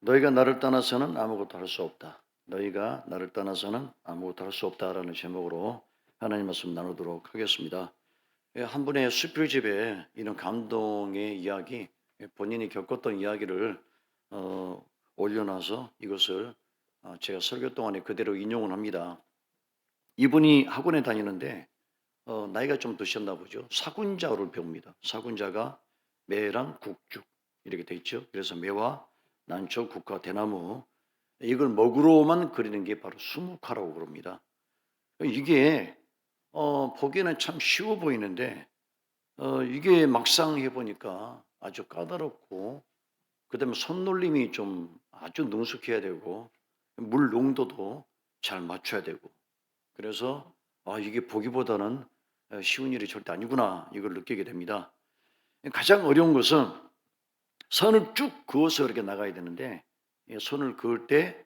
너희가 나를 떠나서는 아무것도 할 수 없다. 너희가 나를 떠나서는 아무것도 할 수 없다라는 제목으로 하나님 말씀 나누도록 하겠습니다. 한 분의 수필집에 이런 감동의 이야기, 본인이 겪었던 이야기를 어, 올려놔서 이것을 제가 설교 동안에 그대로 인용을 합니다. 이분이 학원에 다니는데 나이가 좀 드셨나 보죠. 사군자어를 배웁니다. 사군자가 매랑 국죽 이렇게 돼 있죠. 그래서 매와 난초, 국화, 대나무 이걸 먹으로만 그리는 게 바로 수묵화라고 그럽니다. 이게 보기에는 참 쉬워 보이는데 이게 막상 해보니까 아주 까다롭고 그다음에 손놀림이 좀 아주 능숙해야 되고 물 농도도 잘 맞춰야 되고 그래서 이게 보기보다는 쉬운 일이 절대 아니구나 이걸 느끼게 됩니다. 가장 어려운 것은 선을 쭉 그어서 이렇게 나가야 되는데 선을 그을 때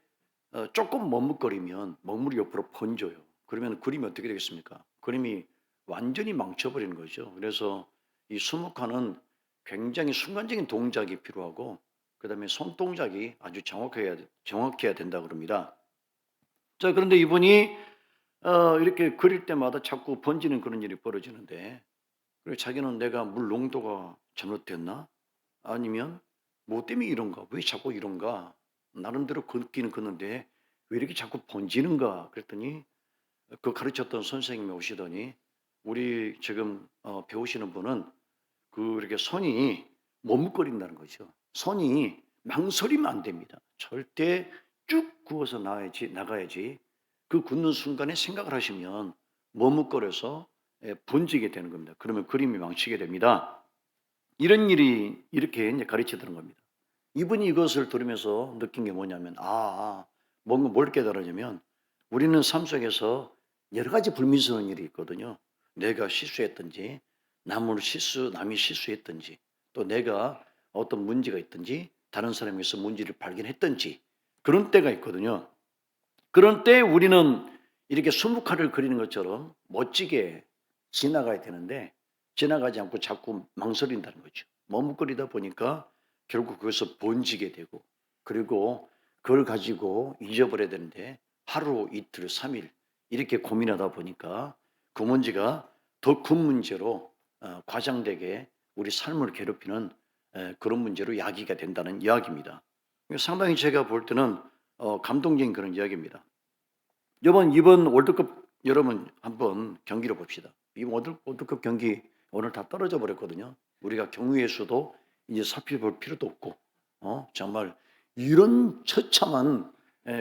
조금 머뭇거리면 먹물이 옆으로 번져요. 그러면 그림이 어떻게 되겠습니까? 그림이 완전히 망쳐버리는 거죠. 그래서 이 수묵화는 굉장히 순간적인 동작이 필요하고 그다음에 손동작이 아주 정확해야 된다 그럽니다. 자, 그런데 이분이 이렇게 그릴 때마다 자꾸 번지는 그런 일이 벌어지는데 그리고 자기는 내가 물 농도가 잘못됐나? 아니면 뭐 때문에 이런가? 왜 자꾸 이런가? 나름대로 걷기는 걷는데 왜 이렇게 자꾸 번지는가? 그랬더니 그 가르쳤던 선생님이 오시더니 우리 지금 배우시는 분은 이렇게 손이 머뭇거린다는 거죠. 손이 망설이면 안 됩니다. 절대 쭉 구워서 나가야지. 그 굳는 순간에 생각을 하시면 머뭇거려서 번지게 되는 겁니다. 그러면 그림이 망치게 됩니다. 이런 일이 이렇게 이제 가르치더는 겁니다. 이분이 이것을 들으면서 느낀 게 뭐냐면 뭔가 뭘 깨달았냐면 우리는 삶 속에서 여러 가지 불미스러운 일이 있거든요. 내가 실수했든지 남이 실수했든지 또 내가 어떤 문제가 있든지 다른 사람에서 문제를 발견했든지 그런 때가 있거든요. 그런 때 우리는 이렇게 수묵화를 그리는 것처럼 멋지게 지나가야 되는데 지나가지 않고 자꾸 망설인다는 거죠. 머뭇거리다 보니까 결국 거기서 번지게 되고 그리고 그걸 가지고 잊어버려야 되는데 하루, 이틀, 3일 이렇게 고민하다 보니까 그 문제가 더 큰 문제로 과장되게 우리 삶을 괴롭히는 그런 문제로 야기가 된다는 이야기입니다. 상당히 제가 볼 때는 감동적인 그런 이야기입니다. 이번 월드컵 여러분 한번 경기를 봅시다. 이번 월드컵 경기 오늘 다 떨어져 버렸거든요. 우리가 경우의 수도 이제 살펴볼 필요도 없고 정말 이런 처참한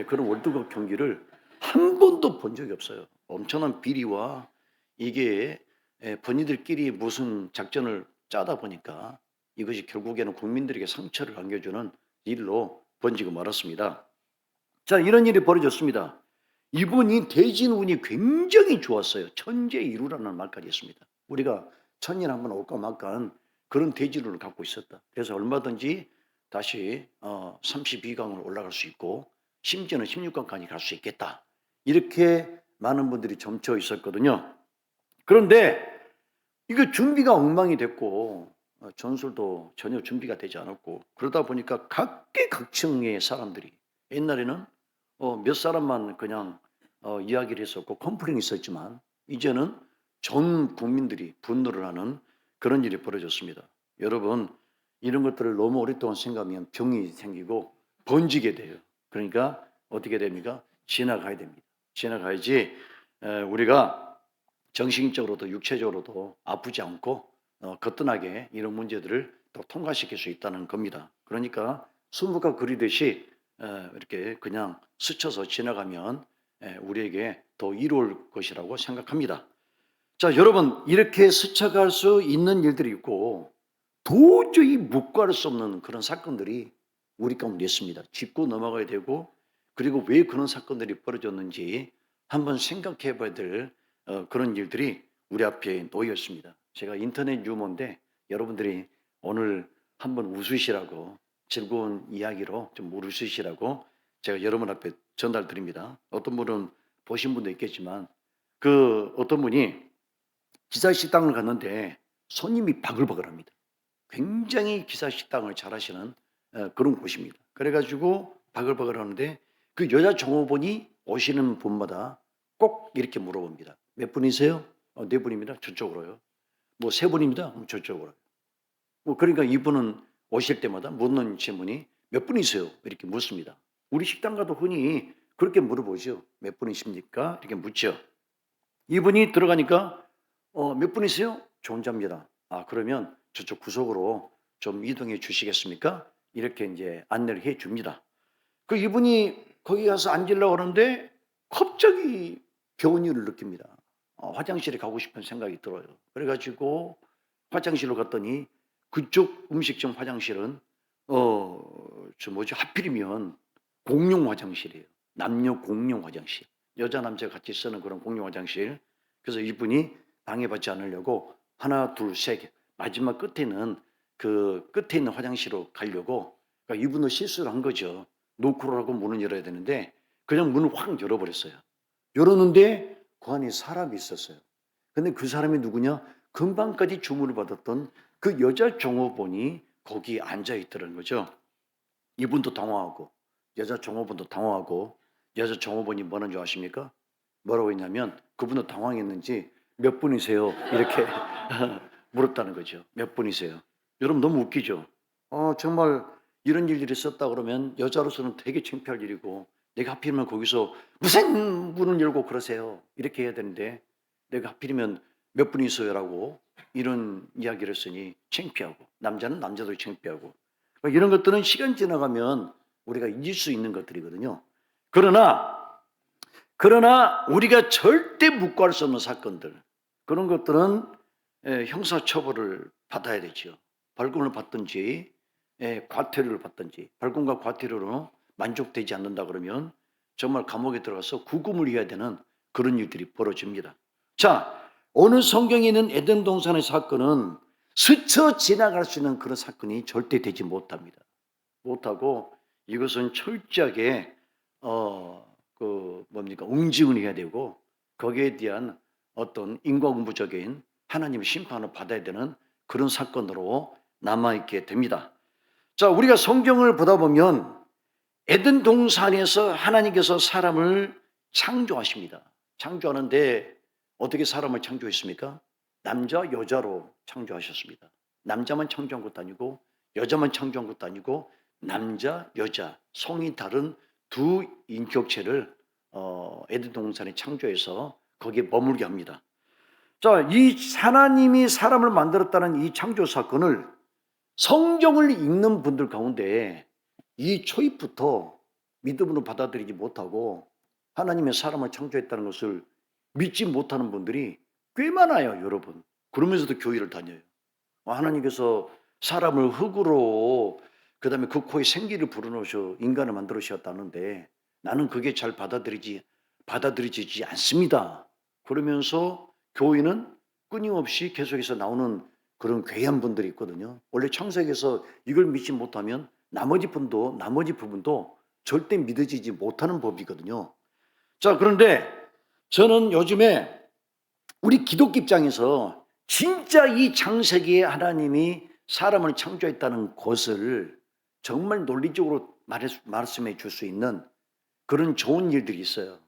그런 월드컵 경기를 한 번도 본 적이 없어요. 엄청난 비리와 이게 본인들끼리 무슨 작전을 짜다 보니까 이것이 결국에는 국민들에게 상처를 안겨주는 일로 번지고 말았습니다. 자, 이런 일이 벌어졌습니다. 이분이 대진운이 굉장히 좋았어요. 천재이루라는 말까지 있습니다. 우리가 천년 한번 올까 말까 그런 대진운을 갖고 있었다. 그래서 얼마든지 다시 32강을 올라갈 수 있고 심지어는 16강까지 갈 수 있겠다. 이렇게 많은 분들이 점쳐 있었거든요. 그런데 이거 준비가 엉망이 됐고 전술도 전혀 준비가 되지 않았고 그러다 보니까 각계각층의 사람들이 옛날에는 몇 사람만 그냥 이야기를 했었고 컴플레인이 있었지만 이제는 전 국민들이 분노를 하는 그런 일이 벌어졌습니다. 여러분 이런 것들을 너무 오랫동안 생각하면 병이 생기고 번지게 돼요. 그러니까 어떻게 됩니까? 지나가야 됩니다. 지나가야지 우리가 정신적으로도 육체적으로도 아프지 않고 거뜬하게 이런 문제들을 또 통과시킬 수 있다는 겁니다. 그러니까 수묵화 그리듯이 이렇게 그냥 스쳐서 지나가면 우리에게 더 이로울 것이라고 생각합니다. 자, 여러분 이렇게 스쳐갈 수 있는 일들이 있고 도저히 묵과할 수 없는 그런 사건들이 우리 가운데 있습니다. 짚고 넘어가야 되고 그리고 왜 그런 사건들이 벌어졌는지 한번 생각해 봐야 될 그런 일들이 우리 앞에 놓여 있습니다. 제가 인터넷 유머인데 여러분들이 오늘 한번 웃으시라고 즐거운 이야기로 좀 웃으시라고 제가 여러분 앞에 전달 드립니다. 어떤 분은 보신 분도 있겠지만 어떤 분이 기사식당을 갔는데 손님이 바글바글합니다. 굉장히 기사식당을 잘하시는 그런 곳입니다. 그래가지고 바글바글 하는데 그 여자 종업원이 오시는 분마다 꼭 이렇게 물어봅니다. 몇 분이세요? 네 분입니다. 저쪽으로요. 뭐 세 분입니다. 그럼 저쪽으로. 뭐 그러니까 이분은 오실 때마다 묻는 질문이 몇 분이세요? 이렇게 묻습니다. 우리 식당 가도 흔히 그렇게 물어보죠. 몇 분이십니까? 이렇게 묻죠. 이분이 들어가니까 몇 분이세요? 저 혼자입니다. 아, 그러면 저쪽 구석으로 좀 이동해 주시겠습니까? 이렇게 이제 안내를 해 줍니다. 그 이분이 거기 가서 앉으려고 하는데 갑자기 병원일을 느낍니다. 화장실에 가고 싶은 생각이 들어요. 그래가지고 화장실로 갔더니 그쪽 음식점 화장실은 하필이면 공용 화장실이에요. 남녀 공용 화장실. 여자 남자 같이 쓰는 그런 공용 화장실. 그래서 이분이 방해받지 않으려고 하나 둘 셋 마지막 끝에는 그 끝에 있는 화장실로 가려고 그러니까 이분도 실수를 한 거죠. 노크로라고 문을 열어야 되는데 그냥 문을 확 열어버렸어요. 열었는데 그 안에 사람이 있었어요. 근데 그 사람이 누구냐? 금방까지 주문을 받았던 그 여자 종업원이 거기 앉아 있더라는 거죠. 이분도 당황하고 여자 종업원도 당황하고 여자 종업원이 뭐라는 줄 아십니까? 뭐라고 했냐면 그분도 당황했는지 몇 분이세요? 이렇게 물었다는 거죠. 몇 분이세요? 여러분 너무 웃기죠? 정말 이런 일들이 있었다 그러면 여자로서는 되게 창피할 일이고 내가 하필이면 거기서 무슨 문을 열고 그러세요? 이렇게 해야 되는데 내가 하필이면 몇 분이세요라고 이런 이야기를 했으니 창피하고 남자는 남자도 창피하고 이런 것들은 시간 지나가면 우리가 잊을 수 있는 것들이거든요. 그러나 우리가 절대 묵과할 수 없는 사건들 그런 것들은 형사처벌을 받아야 되죠. 벌금을 받든지 과태료를 받든지 벌금과 과태료로 만족되지 않는다 그러면 정말 감옥에 들어가서 구금을 해야 되는 그런 일들이 벌어집니다. 자, 오늘 성경에 있는 에덴 동산의 사건은 스쳐 지나갈 수 있는 그런 사건이 절대 되지 못합니다. 못하고 이것은 철저하게 응징을 해야 되고 거기에 대한 어떤 인과응보적인 하나님의 심판을 받아야 되는 그런 사건으로 남아있게 됩니다. 자, 우리가 성경을 보다 보면 에덴 동산에서 하나님께서 사람을 창조하십니다. 창조하는데 어떻게 사람을 창조했습니까? 남자, 여자로 창조하셨습니다. 남자만 창조한 것도 아니고 여자만 창조한 것도 아니고 남자, 여자, 성이 다른 두 인격체를 에덴 동산에 창조해서 거기에 머물게 합니다. 자, 이 하나님이 사람을 만들었다는 이 창조 사건을 성경을 읽는 분들 가운데 이 초입부터 믿음으로 받아들이지 못하고 하나님의 사람을 창조했다는 것을 믿지 못하는 분들이 꽤 많아요, 여러분. 그러면서도 교회를 다녀요. 하나님께서 사람을 흙으로 그다음에 그 코에 생기를 불어넣으셔 인간을 만들으셨다는데 나는 그게 잘 받아들이지 않습니다. 그러면서 교회는 끊임없이 계속해서 나오는 그런 괴한 분들이 있거든요. 원래 창세기에서 이걸 믿지 못하면 나머지 부분도 절대 믿어지지 못하는 법이거든요. 자, 그런데 저는 요즘에 우리 기독교 입장에서 진짜 이 창세기에 하나님이 사람을 창조했다는 것을 정말 논리적으로 말씀해 줄 수 있는 그런 좋은 일들이 있어요.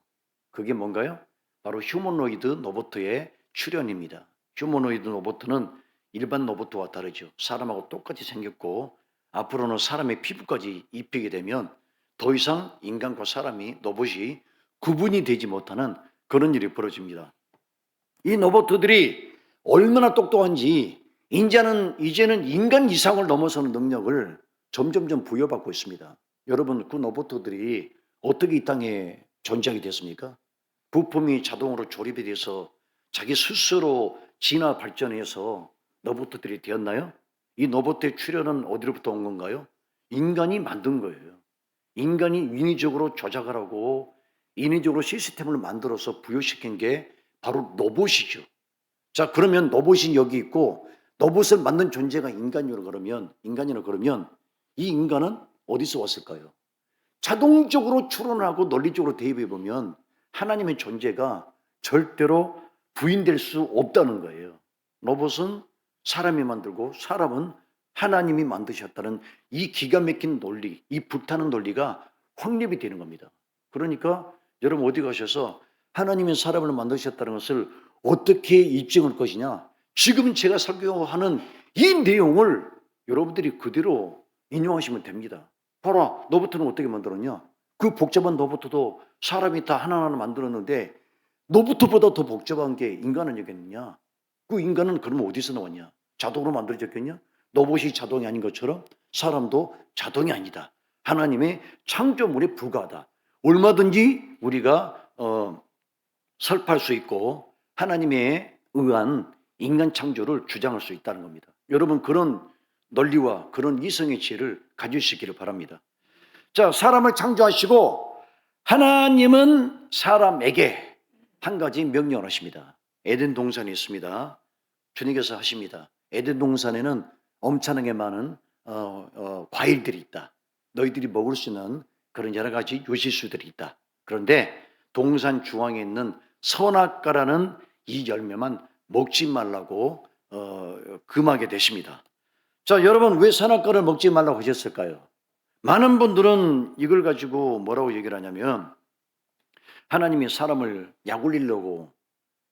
그게 뭔가요? 바로 휴머노이드 로봇의 출현입니다. 휴머노이드 로봇은 일반 로봇과 다르죠. 사람하고 똑같이 생겼고 앞으로는 사람의 피부까지 입히게 되면 더 이상 인간과 로봇이 구분이 되지 못하는 그런 일이 벌어집니다. 이 로봇들이 얼마나 똑똑한지 이제는 인간 이상을 넘어서는 능력을 점점점 부여받고 있습니다. 여러분, 그 로봇들이 어떻게 이 땅에 존재하게 됐습니까? 부품이 자동으로 조립이 돼서 자기 스스로 진화 발전해서 로봇들이 되었나요? 이 로봇의 출현은 어디로부터 온 건가요? 인간이 만든 거예요. 인간이 인위적으로 조작을 하고 인위적으로 시스템을 만들어서 부여시킨 게 바로 로봇이죠. 자, 그러면 로봇이 여기 있고 로봇을 만든 존재가 인간이라고 그러면 이 인간은 어디서 왔을까요? 자동적으로 추론하고 논리적으로 대입해 보면 하나님의 존재가 절대로 부인될 수 없다는 거예요. 로봇은 사람이 만들고 사람은 하나님이 만드셨다는 이 기가 막힌 논리, 이 불타는 논리가 확립이 되는 겁니다. 그러니까 여러분 어디 가셔서 하나님이 사람을 만드셨다는 것을 어떻게 입증할 것이냐? 지금 제가 설교하는 이 내용을 여러분들이 그대로 인용하시면 됩니다. 봐라, 너부터는 어떻게 만들었냐? 그 복잡한 너부터도 사람이 다 하나하나 만들었는데 너부터보다 더 복잡한 게 인간은 여겠느냐? 그 인간은 그러면 어디서 나왔냐? 자동으로 만들어졌겠냐? 로봇이 자동이 아닌 것처럼 사람도 자동이 아니다. 하나님의 창조물에 불과하다. 얼마든지 우리가 설파할 수 있고 하나님의 의한 인간 창조를 주장할 수 있다는 겁니다. 여러분 그런 논리와 그런 이성의 지혜를 가지시기를 바랍니다. 자, 사람을 창조하시고 하나님은 사람에게 한 가지 명령을 하십니다. 에덴 동산이 있습니다. 주님께서 하십니다. 에덴 동산에는 엄청나게 많은 과일들이 있다. 너희들이 먹을 수 있는 그런 여러 가지 요실수들이 있다. 그런데 동산 중앙에 있는 선악과라는 이 열매만 먹지 말라고 금하게 되십니다. 자, 여러분 왜 선악과를 먹지 말라고 하셨을까요? 많은 분들은 이걸 가지고 뭐라고 얘기를 하냐면 하나님이 사람을 약올리려고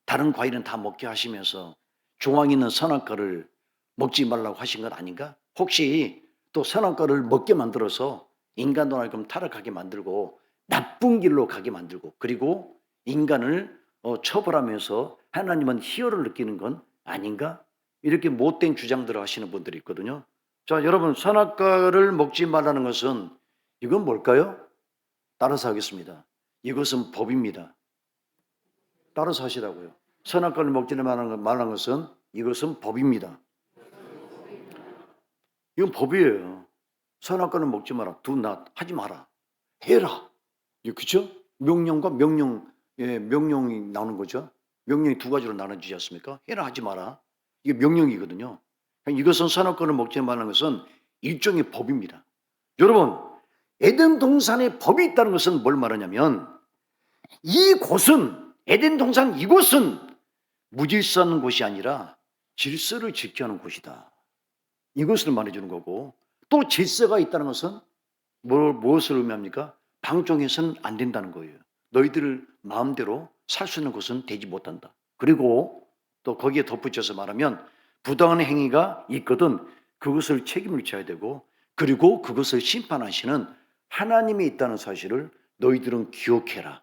다른 과일은 다 먹게 하시면서 중앙에 있는 선악과를 먹지 말라고 하신 건 아닌가? 혹시 또 선악과를 먹게 만들어서 인간도 하여금 타락하게 만들고 나쁜 길로 가게 만들고 그리고 인간을 처벌하면서 하나님은 희열을 느끼는 건 아닌가? 이렇게 못된 주장들을 하시는 분들이 있거든요. 자, 여러분 선악과를 먹지 말라는 것은 이건 뭘까요? 따라서 하겠습니다. 이것은 법입니다. 따라서 하시라고요. 선악과를 먹지 말라는 것은 이것은 법입니다. 이건 법이에요. 선악과는 먹지 마라. Do not 하지 마라. 해라. 그렇죠? 명령과 명령, 명령이 나오는 거죠. 명령이 두 가지로 나눠지지 않습니까? 해라 하지 마라. 이게 명령이거든요. 이것은 선악과를 먹지 말라는 것은 일종의 법입니다. 여러분, 에덴 동산에 법이 있다는 것은 뭘 말하냐면 이곳은 에덴 동산 이곳은 무질서한 곳이 아니라 질서를 지켜야 하는 곳이다. 이것을 말해주는 거고 또 질서가 있다는 것은 무엇을 의미합니까? 방종해서는 안 된다는 거예요. 너희들 마음대로 살 수 있는 곳은 되지 못한다. 그리고 또 거기에 덧붙여서 말하면 부당한 행위가 있거든 그것을 책임을 져야 되고 그리고 그것을 심판하시는 하나님이 있다는 사실을 너희들은 기억해라.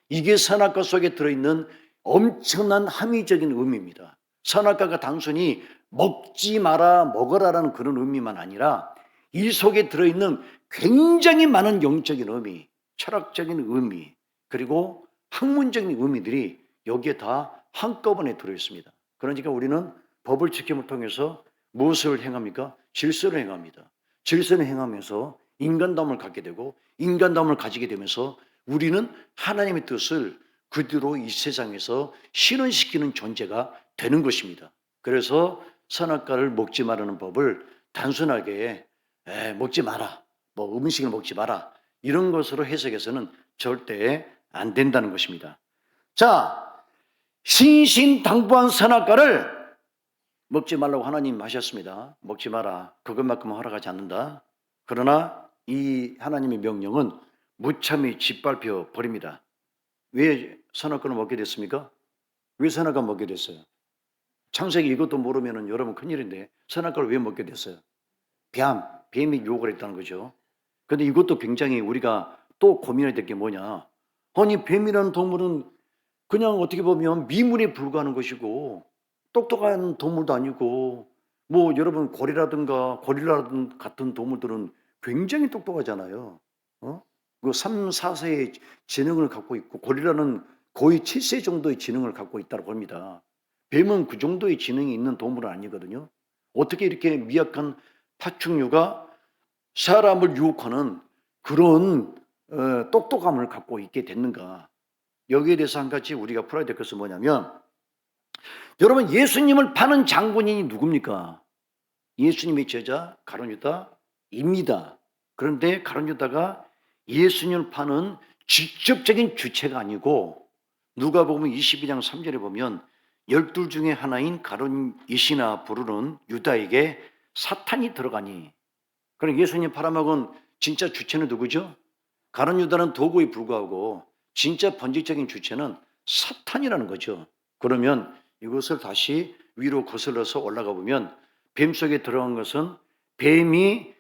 이게 선악과 속에 들어있는 엄청난 함의적인 의미입니다. 선악과가 단순히 먹지 마라 먹어라라는 그런 의미만 아니라 이 속에 들어있는 굉장히 많은 영적인 의미, 철학적인 의미 그리고 학문적인 의미들이 여기에 다 한꺼번에 들어있습니다. 그러니까 우리는 법을 지킴을 통해서 무엇을 행합니까? 질서를 행합니다. 질서를 행하면서 인간다움을 갖게 되고 인간다움을 가지게 되면서 우리는 하나님의 뜻을 그대로 이 세상에서 실현시키는 존재가 되는 것입니다. 그래서 선악과를 먹지 말라는 법을 단순하게 먹지 마라, 뭐 음식을 먹지 마라 이런 것으로 해석해서는 절대 안 된다는 것입니다. 자, 신신당부한 선악과를 먹지 말라고 하나님 하셨습니다. 먹지 마라. 그것만큼은 허락하지 않는다. 그러나 이 하나님의 명령은 무참히 짓밟혀 버립니다. 왜 선악과를 먹게 됐습니까? 왜 선악과 먹게 됐어요? 창세기 이것도 모르면 여러분 큰일인데 선악과를 왜 먹게 됐어요? 뱀이 유혹을 했다는 거죠. 그런데 이것도 굉장히 우리가 또 고민해야 될 게 뭐냐. 아니 뱀이라는 동물은 그냥 어떻게 보면 미문에 불과한 것이고 똑똑한 동물도 아니고 뭐 여러분 고릴라 같은 동물들은 굉장히 똑똑하잖아요. 그 3, 4세의 지능을 갖고 있고 고릴라는 거의 7세 정도의 지능을 갖고 있다고 합니다. 뱀은 그 정도의 지능이 있는 동물은 아니거든요. 어떻게 이렇게 미약한 파충류가 사람을 유혹하는 그런 똑똑함을 갖고 있게 됐는가. 여기에 대해서 한 가지 우리가 풀어야 될 것은 뭐냐면 여러분 예수님을 파는 장본인이 누굽니까? 예수님의 제자 가룟 유다입니다. 그런데 가룟 유다가 예수님을 파는 직접적인 주체가 아니고 누가복음 22장 3절에 보면 12 중에 하나인 가룟 이시나 부르는 유다에게 사탄이 들어가니. 그럼 예수님 팔아먹은 진짜 주체는 누구죠? 가룟 유다는 도구에 불과하고 진짜 본질적인 주체는 사탄이라는 거죠. 그러면 이것을 다시 위로 거슬러서 올라가 보면 뱀 속에 들어간 것은 뱀이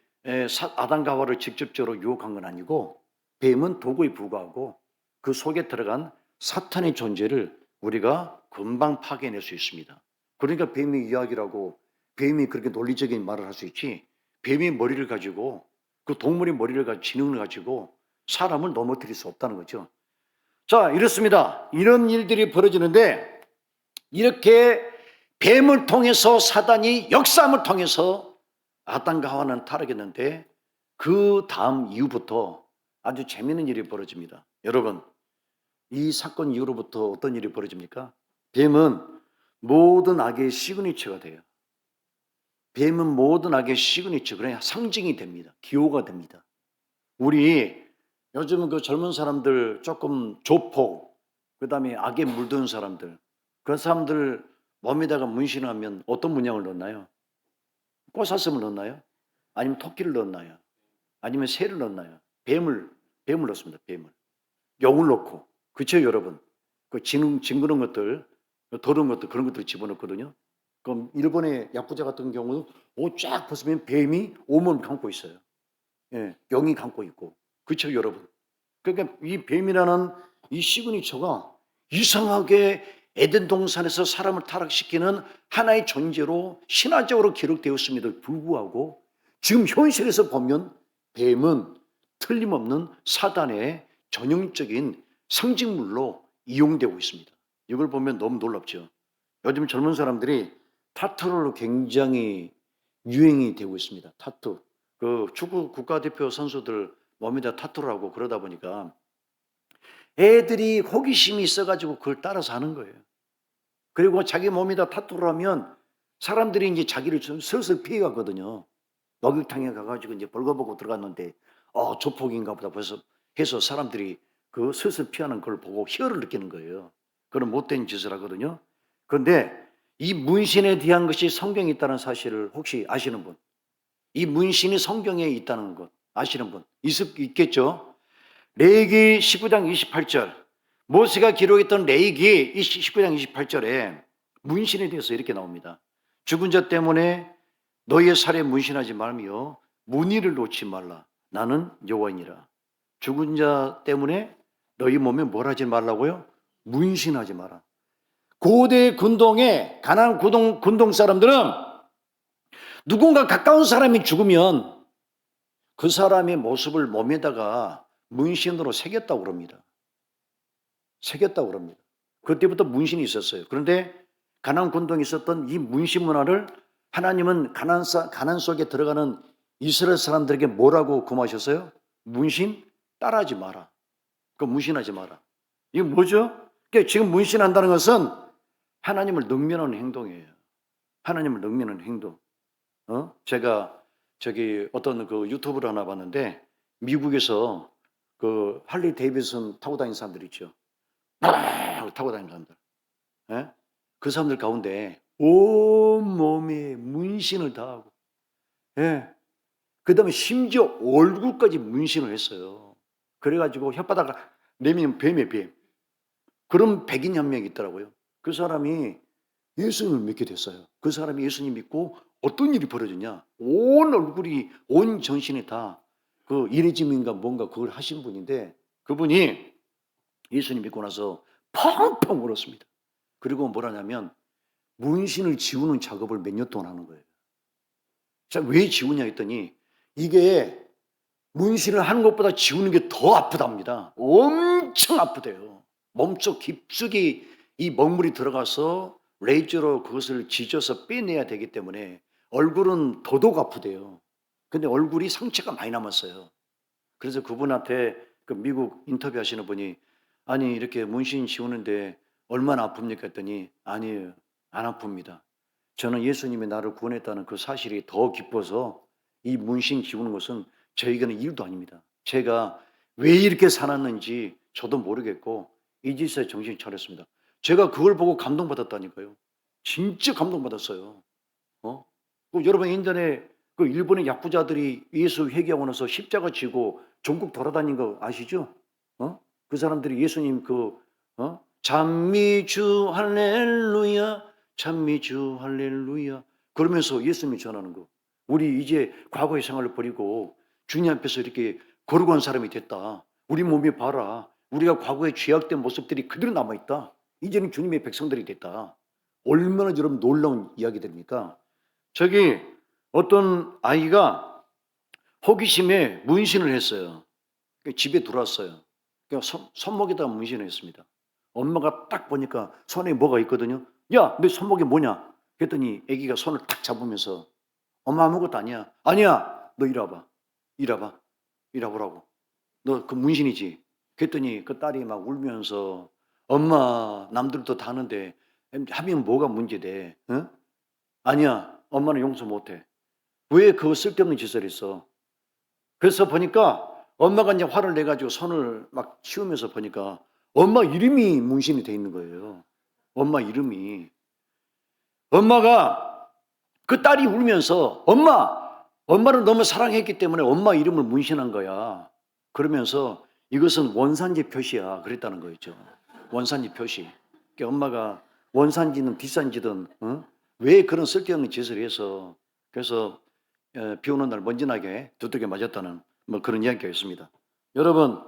아담과 하와를 직접적으로 유혹한 건 아니고 뱀은 도구에 불과하고 그 속에 들어간 사탄의 존재를 우리가 금방 파괴해낼 수 있습니다. 그러니까 뱀의 이야기라고 뱀이 그렇게 논리적인 말을 할 수 있지, 뱀이 머리를 가지고 그 동물의 머리를 가지고 지능을 가지고 사람을 넘어뜨릴 수 없다는 거죠. 자, 이렇습니다. 이런 일들이 벌어지는데 이렇게 뱀을 통해서 사단이 역사함을 통해서 아담과 하와는 타락했는데 그 다음 이후부터 아주 재미있는 일이 벌어집니다. 여러분, 이 사건 이후로부터 어떤 일이 벌어집니까? 뱀은 모든 악의 시그니처가 돼요. 뱀은 모든 악의 시그니처, 그냥 상징이 됩니다. 기호가 됩니다. 우리 요즘 그 젊은 사람들 조금 조폭, 그 다음에 악에 물든 사람들, 그런 사람들 몸에다가 문신하면 어떤 문양을 넣나요? 꽃사슴을 넣나요? 아니면 토끼를 넣나요? 아니면 새를 넣나요? 뱀을 넣습니다. 뱀을. 용을 넣고. 그쵸, 여러분? 그 징그러운 것들, 더러운 것들, 그런 것들을 집어넣거든요. 그럼 일본의 야쿠자 같은 경우는 옷 쫙 벗으면 뱀이 온몸을 감고 있어요. 예, 용이 감고 있고. 그쵸, 여러분? 그러니까 이 뱀이라는 이 시그니처가 이상하게 에덴 동산에서 사람을 타락시키는 하나의 존재로 신화적으로 기록되었음에도 불구하고 지금 현실에서 보면 뱀은 틀림없는 사단의 전형적인 상징물로 이용되고 있습니다. 이걸 보면 너무 놀랍죠. 요즘 젊은 사람들이 타투로 굉장히 유행이 되고 있습니다. 타투. 그 축구 국가대표 선수들 몸에다 타투를 하고 그러다 보니까 애들이 호기심이 있어가지고 그걸 따라서 하는 거예요. 그리고 자기 몸에다 타투를 하면 사람들이 이제 자기를 좀 슬슬 피해가거든요. 목욕탕에 가가지고 이제 벌거벗고 들어갔는데, 조폭인가 보다 벌써 해서 사람들이 그 슬슬 피하는 걸 보고 희열을 느끼는 거예요. 그런 못된 짓을 하거든요. 그런데 이 문신에 대한 것이 성경에 있다는 사실을 혹시 아시는 분? 이 문신이 성경에 있다는 것 아시는 분? 있겠죠? 레위기 19장 28절, 모세가 기록했던 레위기 19장 28절에 문신에 대해서 이렇게 나옵니다. 죽은 자 때문에 너희의 살에 문신하지 말며 무늬를 놓지 말라. 나는 여호와이니라. 죽은 자 때문에 너희 몸에 뭘 하지 말라고요? 문신하지 마라. 고대 군동에 가나안 군동 사람들은 누군가 가까운 사람이 죽으면 그 사람의 모습을 몸에다가 문신으로 새겼다고 그럽니다. 새겼다고 그럽니다. 그때부터 문신이 있었어요. 그런데 가나안 군동에 있었던 이 문신 문화를 하나님은 가나안 속에 들어가는 이스라엘 사람들에게 뭐라고 금하셨어요? 문신 따라하지 마라. 그 문신하지 마라. 이게 뭐죠? 그러니까 지금 문신한다는 것은 하나님을 능멸하는 행동이에요. 하나님을 능멸하는 행동. 제가 어떤 그 유튜브를 하나 봤는데 미국에서 그 할리 데이비슨 타고 다니는 사람들 있죠. 타고 다니는 사람들. 예? 그 사람들 가운데 온 몸에 문신을 다 하고, 예. 그 다음에 심지어 얼굴까지 문신을 했어요. 그래가지고 혓바닥을 내미는 뱀이에요, 뱀. 그런 백인 한 명 있더라고요. 그 사람이 예수님을 믿게 됐어요. 그 사람이 예수님 믿고 어떤 일이 벌어졌냐? 온 얼굴이, 온 전신이 다 그 이레짐인가 뭔가 그걸 하신 분인데 그분이 예수님 믿고 나서 펑펑 울었습니다. 그리고 뭐라냐면 문신을 지우는 작업을 몇 년 동안 하는 거예요. 자, 왜 지우냐 했더니 이게 문신을 하는 것보다 지우는 게 더 아프답니다. 엄청 아프대요. 몸속 깊숙이 이 먹물이 들어가서 레이저로 그것을 지져서 빼내야 되기 때문에 얼굴은 더더욱 아프대요. 근데 얼굴이 상처가 많이 남았어요. 그래서 그분한테 그 미국 인터뷰 하시는 분이 아니 이렇게 문신 지우는데 얼마나 아픕니까 했더니 아니에요. 안 아픕니다. 저는 예수님이 나를 구원했다는 그 사실이 더 기뻐서 이 문신 지우는 것은 저에게는 일도 아닙니다. 제가 왜 이렇게 살았는지 저도 모르겠고 이제서야 정신 차렸습니다. 제가 그걸 보고 감동받았다니까요. 진짜 감동받았어요. 여러분 인터넷 일본의 야쿠자들이 예수 회개하고 나서 십자가 지고 전국 돌아다닌 거 아시죠? 그 사람들이 예수님 찬미주 할렐루야, 찬미주 할렐루야 그러면서 예수님이 전하는 거. 우리 이제 과거의 생활을 버리고 주님 앞에서 이렇게 거룩한 사람이 됐다. 우리 몸이 봐라. 우리가 과거에 죄악된 모습들이 그대로 남아있다. 이제는 주님의 백성들이 됐다. 얼마나 여러분 놀라운 이야기들입니까? 저기 어떤 아이가 호기심에 문신을 했어요. 집에 들어왔어요. 손목에다 문신을 했습니다. 엄마가 딱 보니까 손에 뭐가 있거든요. 야, 내 손목에 뭐냐? 그랬더니 아기가 손을 딱 잡으면서 엄마 아무것도 아니야. 아니야. 너 이리 와봐. 이리 와봐. 이리 와보라고. 너 그 문신이지? 그랬더니 그 딸이 막 울면서 엄마 남들도 다 하는데 하면 뭐가 문제돼? 응? 아니야. 엄마는 용서 못해. 왜 그 쓸데없는 짓을 했어? 그래서 보니까 엄마가 이제 화를 내가지고 손을 막 치우면서 보니까 엄마 이름이 문신이 돼 있는 거예요. 엄마 이름이. 엄마가 그 딸이 울면서 엄마를 너무 사랑했기 때문에 엄마 이름을 문신한 거야. 그러면서 이것은 원산지 표시야. 그랬다는 거였죠. 원산지 표시. 그러니까 엄마가 원산지든 뒷산지든 왜 그런 쓸데없는 짓을 해서 그래서 비 오는 날 먼지나게 두들겨 맞았다는 뭐 그런 이야기가 있습니다. 여러분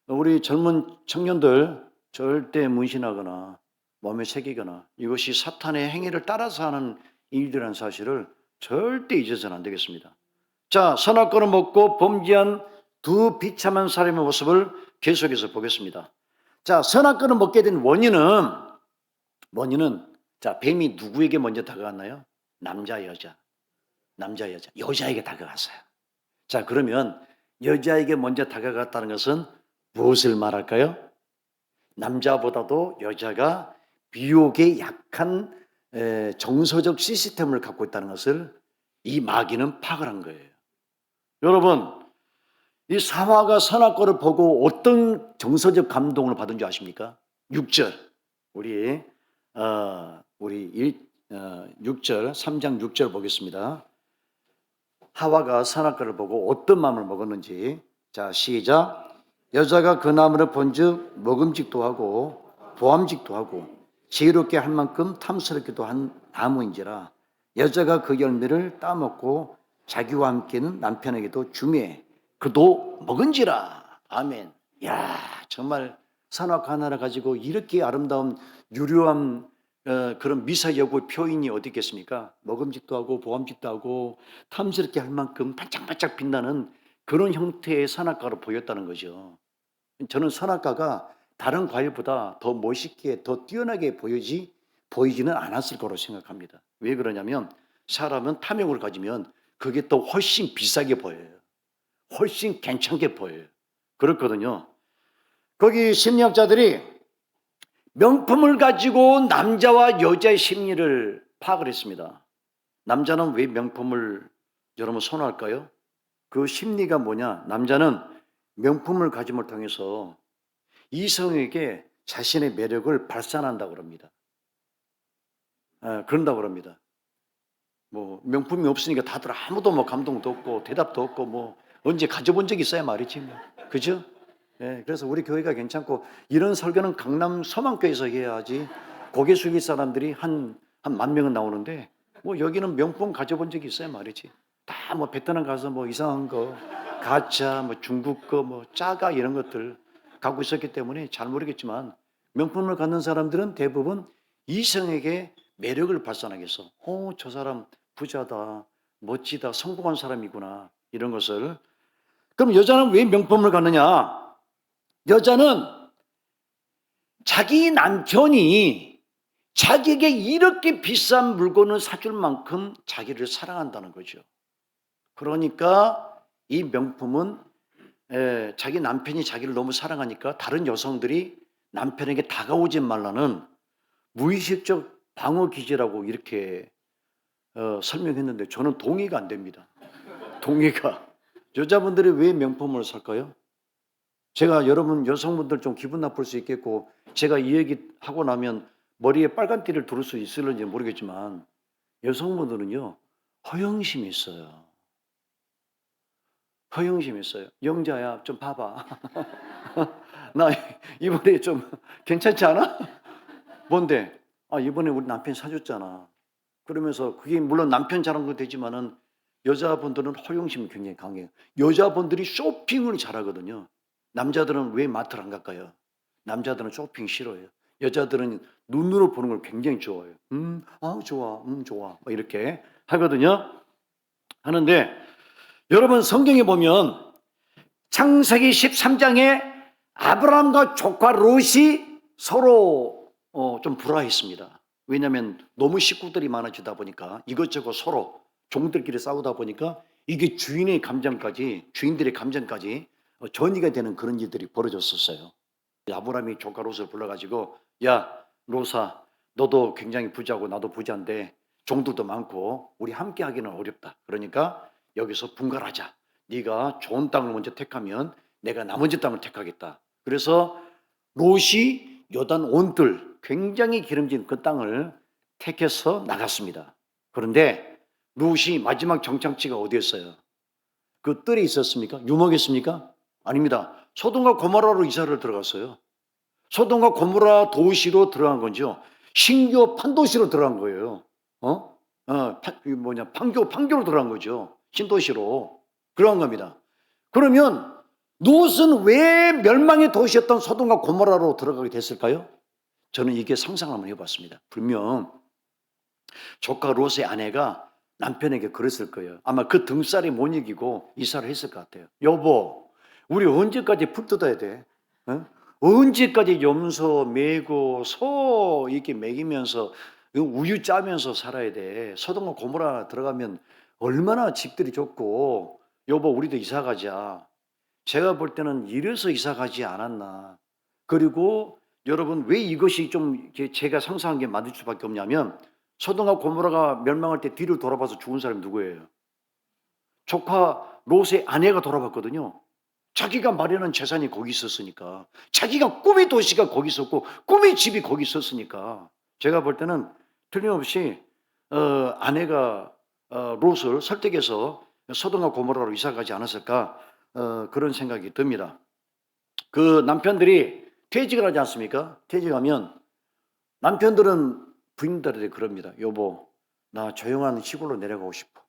우리 젊은 청년들 절대 문신하거나 몸에 새기거나 이것이 사탄의 행위를 따라서 하는 일이라는 사실을 절대 잊어서는 안 되겠습니다. 자, 선악과를 먹고 범죄한 두 비참한 사람의 모습을 계속해서 보겠습니다. 자, 선악과를 먹게 된 원인은 자, 뱀이 누구에게 먼저 다가갔나요? 남자, 여자. 여자에게 다가갔어요. 자, 그러면 여자에게 먼저 다가갔다는 것은 무엇을 말할까요? 남자보다도 여자가 미혹에 약한 정서적 시스템을 갖고 있다는 것을 이 마귀는 파악을 한 거예요. 여러분, 이 사화가 선악과를 보고 어떤 정서적 감동을 받은 줄 아십니까? 6절 우리 6절 3장 6절 보겠습니다. 하와가 선악과를 보고 어떤 마음을 먹었는지. 자, 시작. 여자가 그 나무를 본즉 먹음직도 하고 보암직도 하고 지혜롭게 할 만큼 탐스럽기도 한 나무인지라. 여자가 그 열매를 따먹고 자기와 함께는 남편에게도 주매 그도 먹은지라. 아멘. 야, 정말 선악과 하나를 가지고 이렇게 아름다운 유려한 그런 미사여구의 표현이 어디 있겠습니까? 먹음직도 하고 보암직도 하고 탐스럽게 할 만큼 반짝반짝 빛나는 그런 형태의 선악과로 보였다는 거죠. 저는 선악과가 다른 과일보다 더 멋있게 더 뛰어나게 보이지는 않았을 거로 생각합니다. 왜 그러냐면 사람은 탐욕을 가지면 그게 또 훨씬 비싸게 보여요. 훨씬 괜찮게 보여요. 그렇거든요. 거기 심리학자들이 명품을 가지고 남자와 여자의 심리를 파악을 했습니다. 남자는 왜 명품을 여러분 선호할까요? 그 심리가 뭐냐? 남자는 명품을 가짐을 통해서 이성에게 자신의 매력을 발산한다고 합니다. 그런다고 합니다. 뭐 명품이 없으니까 다들 아무도 뭐 감동도 없고 대답도 없고 뭐 언제 가져본 적이 있어야 말이지 뭐. 그죠? 그래서 우리 교회가 괜찮고 이런 설교는 강남 서망교에서 해야지. 고개 숙일 사람들이 한 10,000명은 나오는데 뭐 여기는 명품 가져본 적이 있어야 말이지. 다 뭐 베트남 가서 뭐 이상한 거 가짜 뭐 중국 거 뭐 짜가 이런 것들 갖고 있었기 때문에 잘 모르겠지만 명품을 갖는 사람들은 대부분 이성에게 매력을 발산하겠어. 저 사람 부자다, 멋지다, 성공한 사람이구나 이런 것을. 그럼 여자는 왜 명품을 갖느냐? 여자는 자기 남편이 자기에게 이렇게 비싼 물건을 사줄 만큼 자기를 사랑한다는 거죠. 그러니까 이 명품은 자기 남편이 자기를 너무 사랑하니까 다른 여성들이 남편에게 다가오지 말라는 무의식적 방어 기제라고 이렇게 설명했는데 저는 동의가 안 됩니다. 동의가. 여자분들이 왜 명품을 살까요? 제가 여러분 여성분들 좀 기분 나쁠 수 있겠고 제가 이 얘기 하고 나면 머리에 빨간 띠를 두를 수 있을지 모르겠지만 여성분들은요 허영심이 있어요. 허영심이 있어요. 영자야, 좀 봐봐. 나 이번에 좀 괜찮지 않아? 뭔데? 아, 이번에 우리 남편이 사줬잖아. 그러면서 그게 물론 남편 자랑도 되지만은 여자분들은 허영심이 굉장히 강해요. 여자분들이 쇼핑을 잘하거든요. 남자들은 왜 마트를 안 갈까요? 남자들은 쇼핑 싫어해요. 여자들은 눈으로 보는 걸 굉장히 좋아해요. 아, 좋아, 좋아. 뭐 이렇게 하거든요. 하는데 여러분 성경에 보면 창세기 13장에 아브라함과 조카 롯이 서로 좀 불화했습니다. 왜냐하면 너무 식구들이 많아지다 보니까 이것저것 서로 종들끼리 싸우다 보니까 이게 주인들의 감정까지 전이가 되는 그런 일들이 벌어졌었어요. 아브라함이 조카 롯을 불러가지고 야 롯아, 너도 굉장히 부자고 나도 부자인데 종들도 많고 우리 함께 하기는 어렵다. 그러니까 여기서 분갈하자. 네가 좋은 땅을 먼저 택하면 내가 나머지 땅을 택하겠다. 그래서 롯이 요단 온뜰 굉장히 기름진 그 땅을 택해서 나갔습니다. 그런데 롯이 마지막 정착지가 어디였어요? 그 뜰에 있었습니까? 유목했습니까? 아닙니다. 소돔과 고모라로 이사를 들어갔어요. 소돔과 고모라 도시로 들어간 거죠. 신교 판도시로 들어간 거예요. 판교로 들어간 거죠. 신도시로. 그런 겁니다. 그러면 롯은 왜 멸망의 도시였던 소돔과 고모라로 들어가게 됐을까요? 저는 이게 상상을 한번 해봤습니다. 분명 조카 롯의 아내가 남편에게 그랬을 거예요. 아마 그 등살이 못 이기고 이사를 했을 것 같아요. 여보, 우리 언제까지 풀 뜯어야 돼? 언제까지 염소 메고 소 이렇게 먹이면서 우유 짜면서 살아야 돼? 소돔과 고모라 들어가면 얼마나 집들이 좋고, 여보 우리도 이사 가자. 제가 볼 때는 이래서 이사 가지 않았나. 그리고 여러분 왜 이것이 좀 제가 상상한 게 맞을 수밖에 없냐면 소돔과 고모라가 멸망할 때 뒤를 돌아봐서 죽은 사람이 누구예요? 조카 롯의 아내가 돌아봤거든요. 자기가 마련한 재산이 거기 있었으니까, 자기가 꿈의 도시가 거기 있었고 꿈의 집이 거기 있었으니까 제가 볼 때는 틀림없이 아내가 롯을 설득해서 소돔과 고모라로 이사 가지 않았을까 그런 생각이 듭니다. 그 남편들이 퇴직을 하지 않습니까? 퇴직하면 남편들은 부인들한테 그럽니다. 여보, 나 조용한 시골로 내려가고 싶어.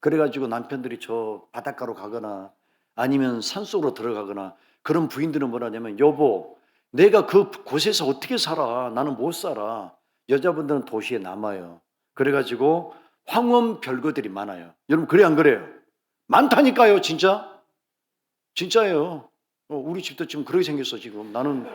그래가지고 남편들이 저 바닷가로 가거나 아니면 산속으로 들어가거나, 그런 부인들은 뭐라냐면 여보, 내가 그 곳에서 어떻게 살아? 나는 못 살아. 여자분들은 도시에 남아요. 그래가지고 황혼 별거들이 많아요. 여러분 그래 안 그래요? 많다니까요. 진짜예요. 우리 집도 지금 그렇게 생겼어. 지금 나는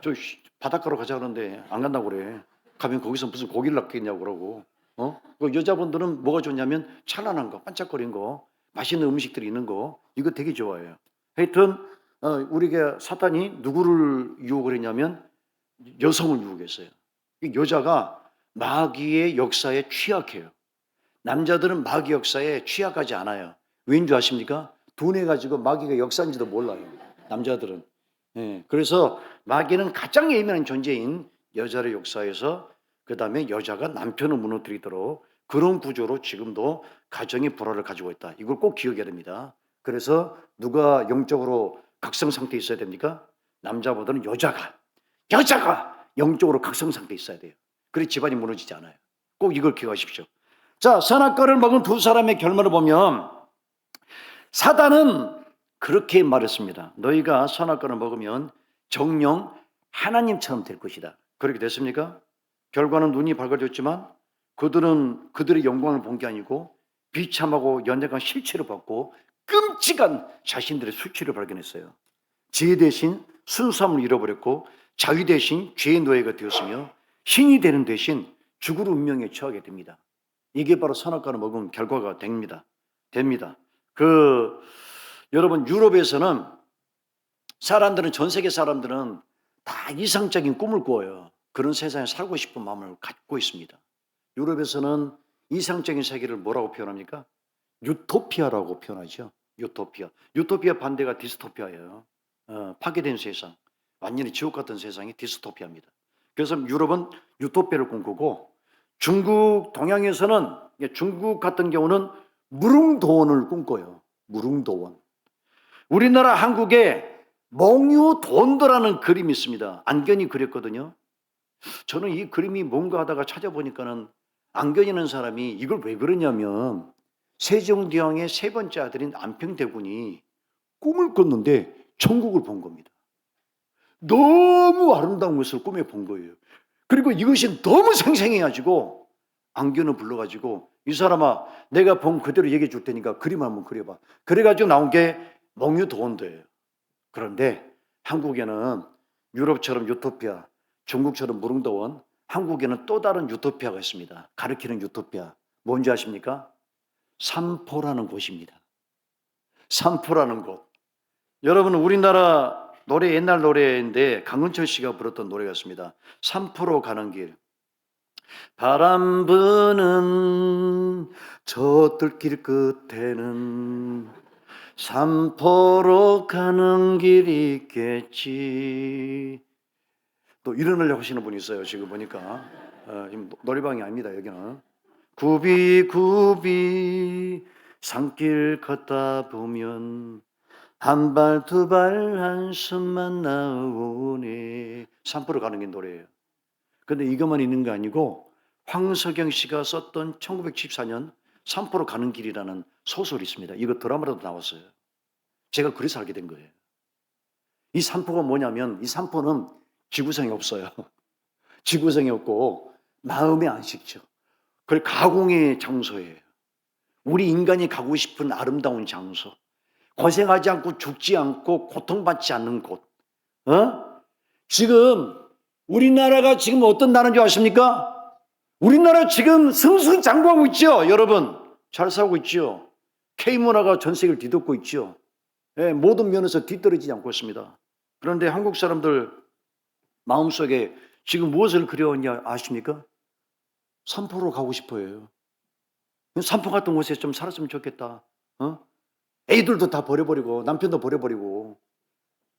저 바닷가로 가자 그러는데 안 간다고 그래. 가면 거기서 무슨 고기를 낚겠냐고 그러고. 그 여자분들은 뭐가 좋냐면 찬란한 거, 반짝거리는 거, 맛있는 음식들이 있는 거, 이거 되게 좋아해요. 하여튼 우리가 사탄이 누구를 유혹을 했냐면 여성을 유혹했어요. 이 여자가 마귀의 역사에 취약해요. 남자들은 마귀 역사에 취약하지 않아요. 왠 줄 아십니까? 돈해 가지고 마귀가 역사인지도 몰라요. 남자들은. 예, 그래서 마귀는 가장 예민한 존재인 여자의 역사에서 그 다음에 여자가 남편을 무너뜨리도록 그런 구조로 지금도 가정의 불화를 가지고 있다. 이걸 꼭 기억해야 됩니다. 그래서 누가 영적으로 각성 상태에 있어야 됩니까? 남자보다는 여자가 영적으로 각성 상태에 있어야 돼요. 그래 집안이 무너지지 않아요. 꼭 이걸 기억하십시오. 자, 선악과를 먹은 두 사람의 결말을 보면 사단은 그렇게 말했습니다. 너희가 선악과를 먹으면 정령 하나님처럼 될 것이다. 그렇게 됐습니까? 결과는 눈이 밝아졌지만 그들은 그들의 영광을 본 게 아니고 비참하고 연약한 실체를 받고 끔찍한 자신들의 수치를 발견했어요. 지혜 대신 순수함을 잃어버렸고 자유 대신 죄의 노예가 되었으며 신이 되는 대신 죽을 운명에 처하게 됩니다. 이게 바로 선악과를 먹은 결과가 됩니다. 여러분 유럽에서는 전 세계 사람들은 다 이상적인 꿈을 꾸어요. 그런 세상에 살고 싶은 마음을 갖고 있습니다. 유럽에서는 이상적인 세계를 뭐라고 표현합니까? 유토피아라고 표현하죠. 유토피아 반대가 디스토피아예요. 파괴된 세상, 완전히 지옥 같은 세상이 디스토피아입니다. 그래서 유럽은 유토피아를 꿈꾸고 중국 동양에서는 중국 같은 경우는 무릉도원을 꿈꿔요. 무릉도원. 우리나라 한국에 몽유돈도라는 그림이 있습니다. 안견이 그렸거든요. 저는 이 그림이 뭔가 하다가 찾아보니까는 안견이라는 사람이 이걸 왜 그러냐면 세종대왕의 세 번째 아들인 안평대군이 꿈을 꿨는데 천국을 본 겁니다. 너무 아름다운 것을 꿈에 본 거예요. 그리고 이것이 너무 생생해가지고 안견을 불러가지고 이 사람아 내가 본 그대로 얘기해 줄 테니까 그림 한번 그려봐. 그래가지고 나온 게 몽유도원도예요. 그런데 한국에는 유럽처럼 유토피아, 중국처럼 무릉도원, 한국에는 또 다른 유토피아가 있습니다. 가리키는 유토피아. 뭔지 아십니까? 삼포라는 곳입니다. 삼포라는 곳. 여러분 우리나라 노래 옛날 노래인데 강은철 씨가 불렀던 노래였습니다. 삼포로 가는 길. 바람 부는 저 들길 끝에는 삼포로 가는 길이 있겠지. 또 일어나려고 하시는 분이 있어요. 지금 보니까 지금 노래방이 아닙니다. 여기는 굽이굽이 산길 걷다 보면 한 발 두 발 한숨만 나오네. 산포로 가는 게 노래예요. 근데 이것만 있는 게 아니고 황석영 씨가 썼던 1974년 산포로 가는 길이라는 소설이 있습니다. 이거 드라마로도 나왔어요. 제가 그래서 알게 된 거예요. 이 산포가 뭐냐면 이 산포는 지구상에 없어요. 지구상에 없고 마음의 안식처. 그리고 가공의 장소예요. 우리 인간이 가고 싶은 아름다운 장소. 고생하지 않고 죽지 않고 고통받지 않는 곳. 지금 우리나라가 지금 어떤 나라인 줄 아십니까? 우리나라 지금 승승장구하고 있죠. 여러분 잘 살고 있죠. K문화가 전 세계를 뒤덮고 있죠. 모든 면에서 뒤떨어지지 않고 있습니다. 그런데 한국 사람들 마음속에 지금 무엇을 그려왔냐 아십니까? 삼포로 가고 싶어요. 삼포 같은 곳에 좀 살았으면 좋겠다. 애들도 다 버려버리고 남편도 버려버리고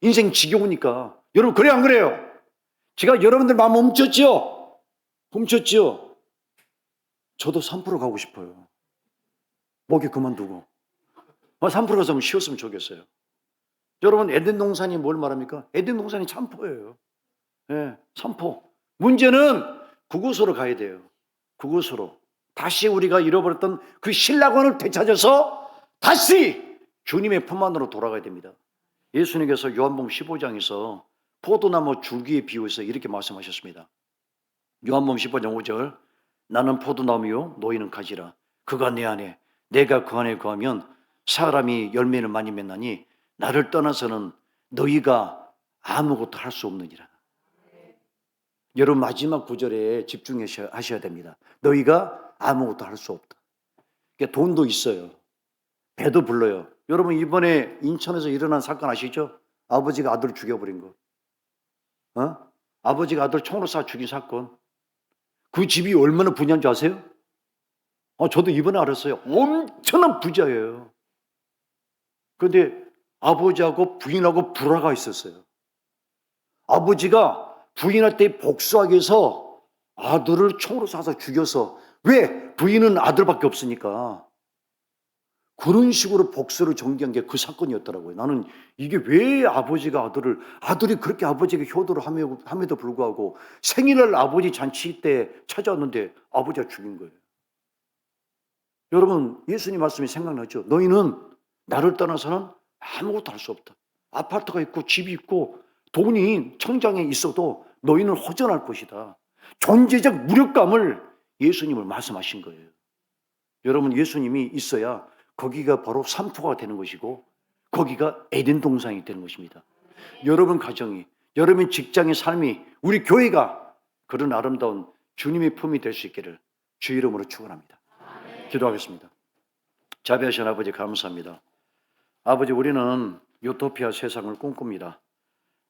인생 지겨우니까. 여러분 그래 안 그래요? 제가 여러분들 마음 훔쳤죠? 훔쳤죠? 저도 삼포로 가고 싶어요. 목에 그만두고 3% 가서 쉬었으면 좋겠어요. 여러분 에덴 동산이 뭘 말합니까? 에덴 동산이 산포예요. 산포. 문제는 그곳으로 가야 돼요. 그곳으로 다시 우리가 잃어버렸던 그 신라관을 되찾아서 다시 주님의 품 안으로 돌아가야 됩니다. 예수님께서 요한복음 15장에서 포도나무 줄기에 비유해서 이렇게 말씀하셨습니다. 요한복음 15장 5절 나는 포도나무요 너희는 가지라. 그가 내 안에 내가 그 안에 거하면 사람이 열매를 많이 맺나니 나를 떠나서는 너희가 아무것도 할 수 없느니라. 여러분 마지막 구절에 집중하셔야 됩니다. 너희가 아무것도 할 수 없다. 그러니까 돈도 있어요. 배도 불러요. 여러분 이번에 인천에서 일어난 사건 아시죠? 아버지가 아들을 죽여버린 거. 아버지가 아들 총으로 쏴 죽인 사건. 그 집이 얼마나 부자인 줄 아세요? 저도 이번에 알았어요. 엄청난 부자예요. 그런데 아버지하고 부인하고 불화가 있었어요. 아버지가 부인한테 복수하기 위해서 아들을 총으로 쏴서 죽여서 왜? 부인은 아들밖에 없으니까. 그런 식으로 복수를 전개한 게 그 사건이었더라고요. 나는 이게 왜 아버지가 아들이 그렇게 아버지에게 효도를 함에도 불구하고 생일날 아버지 잔치 때 찾아왔는데 아버지가 죽인 거예요. 여러분 예수님 말씀이 생각나죠? 너희는 나를 떠나서는 아무것도 할 수 없다. 아파트가 있고 집이 있고 돈이 청장에 있어도 너희는 허전할 것이다. 존재적 무력감을 예수님을 말씀하신 거예요. 여러분 예수님이 있어야 거기가 바로 산포가 되는 것이고 거기가 에덴 동산이 되는 것입니다. 여러분 가정이, 여러분 직장의 삶이, 우리 교회가 그런 아름다운 주님의 품이 될 수 있기를 주 이름으로 축원합니다. 기도하겠습니다. 자비하신 아버지 감사합니다. 아버지 우리는 유토피아 세상을 꿈꿉니다.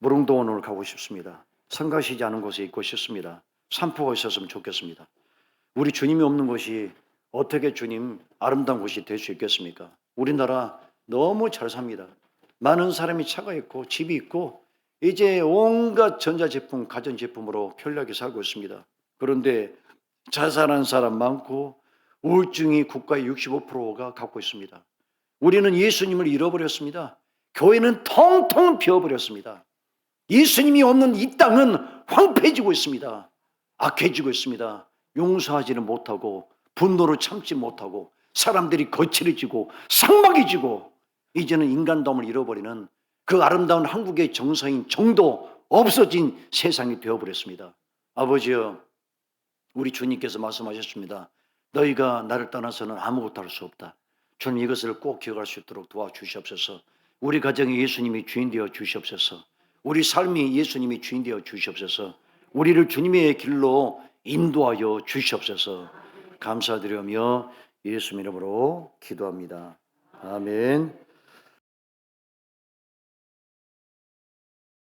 무릉도원으로 가고 싶습니다. 성가시지 않은 곳에 있고 싶습니다. 산포가 있었으면 좋겠습니다. 우리 주님이 없는 곳이 어떻게 주님 아름다운 곳이 될 수 있겠습니까? 우리나라 너무 잘 삽니다. 많은 사람이 차가 있고 집이 있고 이제 온갖 전자제품, 가전제품으로 편리하게 살고 있습니다. 그런데 자살한 사람 많고 우울증이 국가의 65%가 갖고 있습니다. 우리는 예수님을 잃어버렸습니다. 교회는 텅텅 비어버렸습니다. 예수님이 없는 이 땅은 황폐해지고 있습니다. 악해지고 있습니다. 용서하지는 못하고 분노를 참지 못하고 사람들이 거칠어지고 삭막해지고 이제는 인간다움을 잃어버리는 그 아름다운 한국의 정서인 정도 없어진 세상이 되어버렸습니다. 아버지여, 우리 주님께서 말씀하셨습니다. 너희가 나를 떠나서는 아무것도 할 수 없다. 주님, 이것을 꼭 기억할 수 있도록 도와주시옵소서. 우리 가정에 예수님이 주인 되어 주시옵소서. 우리 삶이 예수님이 주인 되어 주시옵소서. 우리를 주님의 길로 인도하여 주시옵소서. 감사드리며 예수 이름으로 기도합니다. 아멘.